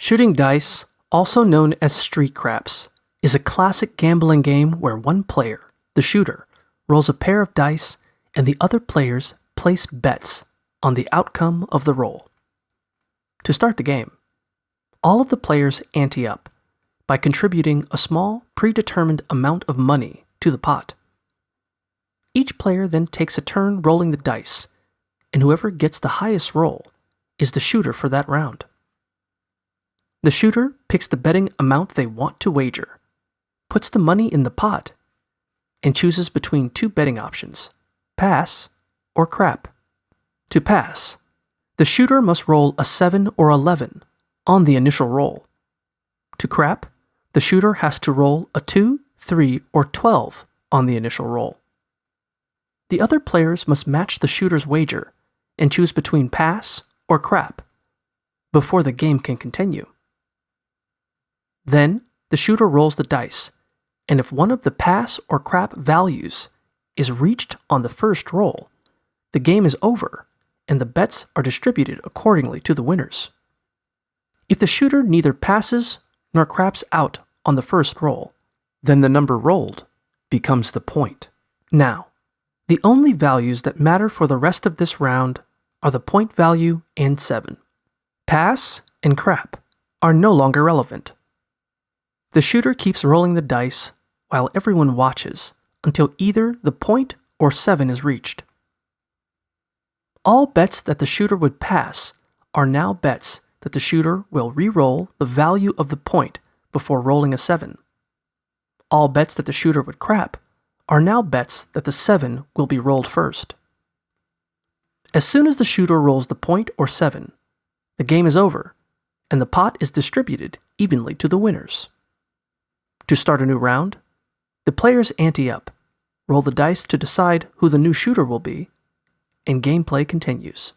Shooting dice, also known as street craps, is a classic gambling game where one player, the shooter, rolls a pair of dice and the other players place bets on the outcome of the roll. To start the game, all of the players ante up by contributing a small, predetermined amount of money to the pot. Each player then takes a turn rolling the dice, and whoever gets the highest roll is the shooter for that round. The shooter picks the betting amount they want to wager, puts the money in the pot, and chooses between two betting options, pass or crap. To pass, the shooter must roll a 7 or 11 on the initial roll. To crap, the shooter has to roll a 2, 3, or 12 on the initial roll. The other players must match the shooter's wager and choose between pass or crap before the game can continue. Then, the shooter rolls the dice, and if one of the pass or crap values is reached on the first roll, the game is over and the bets are distributed accordingly to the winners. If the shooter neither passes nor craps out on the first roll, then the number rolled becomes the point. Now, the only values that matter for the rest of this round are the point value and 7. Pass and crap are no longer relevant. The shooter keeps rolling the dice while everyone watches until either the point or 7 is reached. All bets that the shooter would pass are now bets that the shooter will re-roll the value of the point before rolling a 7. All bets that the shooter would crap are now bets that the 7 will be rolled first. As soon as the shooter rolls the point or 7, the game is over, and the pot is distributed evenly to the winners. To start a new round, the players ante up, roll the dice to decide who the new shooter will be, and gameplay continues.